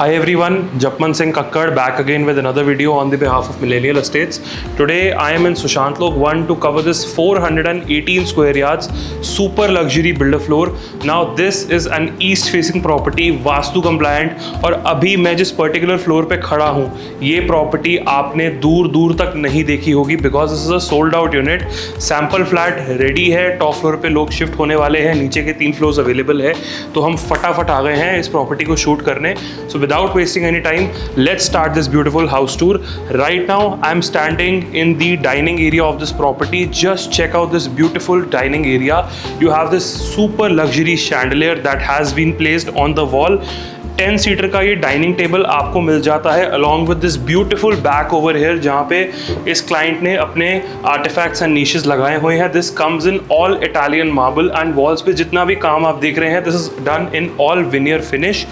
Hi everyone, Japman Singh Kakkad back again with another video on the behalf of Millennial Estates. Today I am in Sushant Lok 1 to cover this 418 square yards super luxury builder floor. Now this is an east facing property, vastu compliant और अभी मैं जिस particular floor पे खड़ा हूँ ये property आपने दूर दूर तक नहीं देखी होगी because this is a sold out unit. Sample flat ready है, top floor पे लोग shift होने वाले हैं, नीचे के 3 floors available है, तो हम फटाफट आ गए हैं इस property को shoot करने. So without wasting any time, let's start this beautiful house tour. Right now I'm standing in the dining area of this property. Just check out this beautiful dining area. You have this super luxury chandelier that has been placed on the wall. 10 seater का ये dining table आपको मिल जाता है along with this beautiful back over here जहाँ पे इस client ने अपने artifacts and niches लगाए हुए हैं. This comes in all Italian marble and walls पे जितना भी काम आप देख रहे हैं this is done in all veneer finish.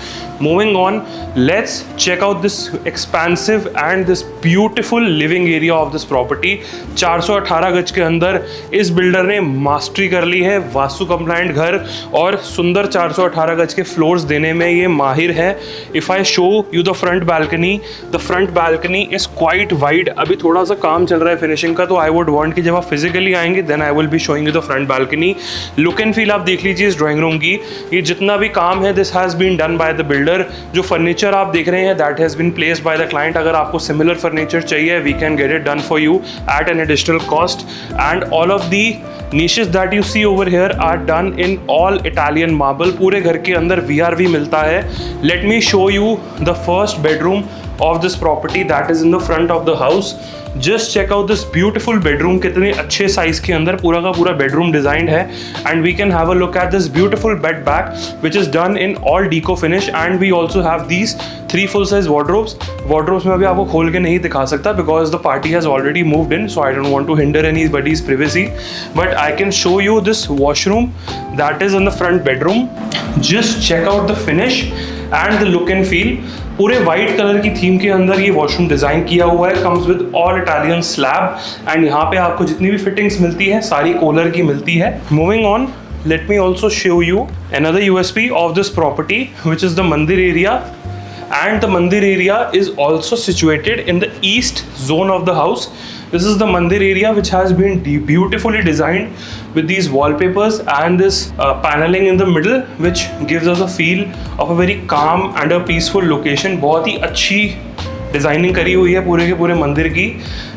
Moving on, let's check out this expansive and this beautiful living area of this property. 418 गज के अंदर इस बिल्डर ने मास्टरी कर ली है, वास्तु कंप्लाइंट घर और सुंदर 418 गज के फ्लोर्स देने में ये माहिर है. If I show you the front balcony is quite wide. अभी थोड़ा सा काम चल रहा है फिनिशिंग का, तो I would want कि जब आप फिजिकली आएंगे then I will be showing you the front balcony. Look and feel आप देख लीजिए इस ड्राइंग रूम की. ये जितना भी काम है this has been done by the builder. जो फर्नीचर आप देख रहे हैं that has been placed by the client. अगर आपको सिमिलर फर्नीचर चाहिए we can get it done for you at an additional cost. And all of the niches that you see over here are done in all Italian marble. पूरे घर के अंदर VRV मिलता है. Let me show you the first bedroom of this property that is in the front of the house. Just check out this beautiful bedroom. कितने अच्छे size के अंदर पूरा का पूरा bedroom designed है. And we can have a look at this beautiful bed back which is done in all deco finish. And we also have these 3 full size wardrobes. Wardrobes में अभी आपको खोल के नहीं दिखा सकता because the party has already moved in, so I don't want to hinder anybody's privacy. But I can show you this washroom that is in the front bedroom. Just check out the finish and the look and feel. पूरे white colour की theme के अंदर ये washroom design किया हुआ है. Comes with all Italian slab and यहाँ पे आपको जितनी भी फिटिंग्स मिलती है सारी कोलर की मिलती है. Moving on, let me also show you another USP of this property which is the Mandir area. And the Mandir area is also situated in the east zone of the house. This is the Mandir area which has been beautifully designed with these wallpapers and this paneling in the middle which gives us a feel of a very calm and a peaceful location. बहुत ही अच्छी designing करी हुई है पूरे के पूरे मंदिर की.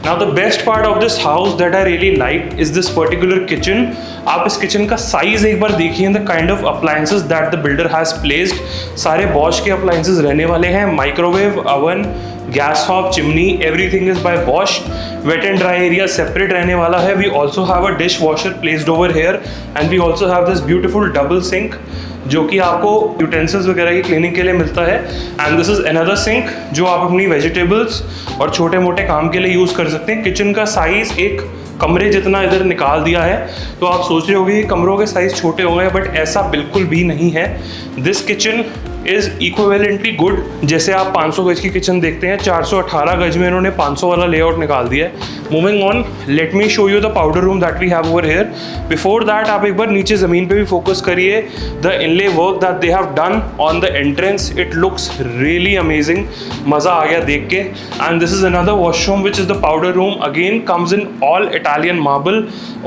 Now the best part of this house that I really like is this particular kitchen. आप इस किचन का साइज एक बार देखिए. The kind of appliances that the builder has placed, सारे बॉश के अप्लायंसेस रहने वाले हैं. Microwave, oven, gas hob, chimney, everything is by Bosch. Wet and dry area separate रहने वाला है. We also have a dishwasher placed over here and we also have this beautiful double sink जो कि आपको utensils वगैरह की cleaning के लिए मिलता है. And this is another sink जो आप अपनी वेजिटेबल्स और छोटे मोटे काम के लिए यूज़ कर सकते हैं. किचन का साइज़ एक कमरे जितना इधर निकाल दिया है, तो आप सोच रहे होंगे कि कमरों के साइज़ छोटे हो गए, बट ऐसा बिल्कुल भी नहीं है. This kitchen is equivalently good. जैसे आप 500 गज की किचन देखते हैं, 418 गज में इन्होंने 500 वाला लेआउट निकाल दिया है. Moving on, let me show you the powder room that we have over here. Before that आप एक बार नीचे ज़मीन पे भी फोकस करिए. The inlay work that they have done on the entrance, it looks really amazing. मज़ा आ गया देख के. And this is another washroom which is the powder room. Again comes in all Italian marble.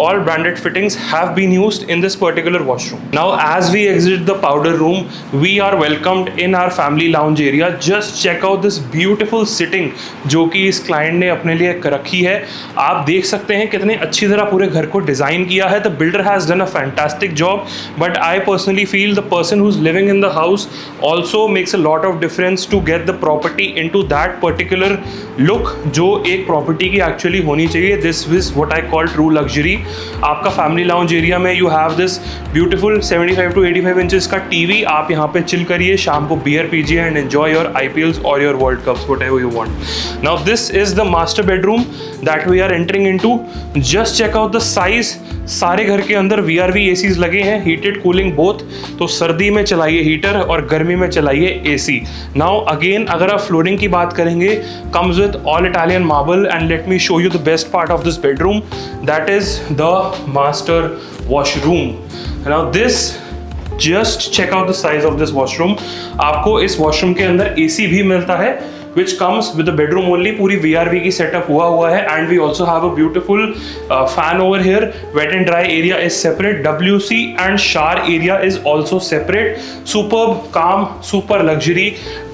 All branded fittings have been used in this particular washroom. Now as we exit the powder room, we are welcomed in our family lounge area. Just check out this beautiful sitting जो कि इस client ने अपने लिए रखी है. आप देख सकते हैं कितने अच्छी तरह पूरे घर को डिज़ाइन किया है. The builder has done a fantastic job, but I personally feel the person who's living in the house also makes a lot of difference to get the property into that particular look जो एक property की actually होनी चाहिए. This is what I call true luxury. आपका family lounge area में you have this beautiful 75 to 85 inches का TV. आप यहाँ पे चिल करिए, शाम को बियर पीजिए एंड एंजॉय योर IPLs और your world cups, whatever you want. Now this is the master bedroom that we are entering into. Just check out the size. सारे घर के अंदर VRV ACs लगे हैं, हीटेड कूलिंग बोथ. तो सर्दी में चलाइए हीटर और गर्मी में चलाइए AC. नाउ अगेन अगर आप फ्लोरिंग की बात करेंगे, comes with all Italian marble. And let me show you the best part of this bedroom, that is the master washroom. Now this just check out the size of this washroom. आपको इस washroom के अंदर AC भी मिलता है which comes with the bedroom only. पूरी VRV की setup हुआ है and we also have a beautiful fan over here. Wet and dry area is separate. WC and shower area is also separate. Superb, calm, super luxury,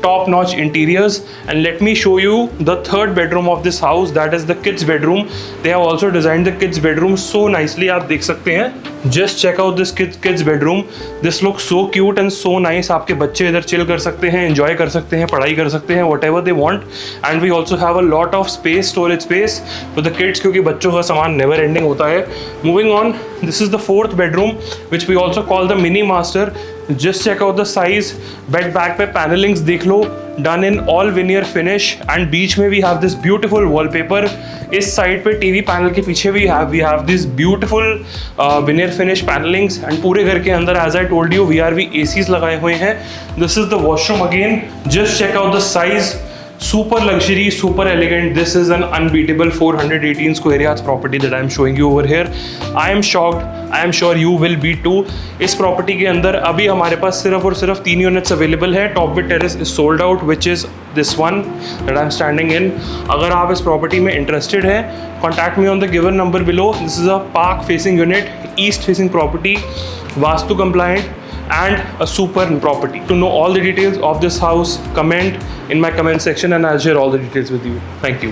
top-notch interiors. And let me show you the third bedroom of this house. That is the kids bedroom. They have also designed the kids bedroom so nicely. आप देख सकते हैं. Just check out this kids bedroom. This looks so cute and so nice. आपके बच्चे इधर chill कर सकते हैं, enjoy कर सकते हैं, पढ़ाई कर सकते हैं, whatever they want. And we also have a lot of space, storage space for the kids, क्योंकि बच्चों का सामान never ending होता है. Moving on, this is the fourth bedroom, which we also call the mini master. Just check out the size. Bed back पे panelings देख लो, done in all veneer finish. And बीच में we have this beautiful wallpaper. इस side पे TV panel के पीछे we have this beautiful veneer finish panelings. And पूरे घर के अंदर, as I told you, VRV ACs लगाए हुए हैं. This is the washroom again. Just check out the size. Super luxury, super elegant. This is an unbeatable 418 square yards property that I am showing you over here. I am shocked. I am sure you will be too. इस property के अंदर अभी हमारे पास सिर्फ और सिर्फ 3 units available है. Top with terrace is sold out, which is this one that I am standing in. अगर आप इस प्रॉपर्टी में इंटरेस्टेड हैं, contact me on the given number below. This is a park facing unit, east facing property, vastu compliant and a super property. To know all the details of this house, comment in my comment section and I'll share all the details with you. Thank you.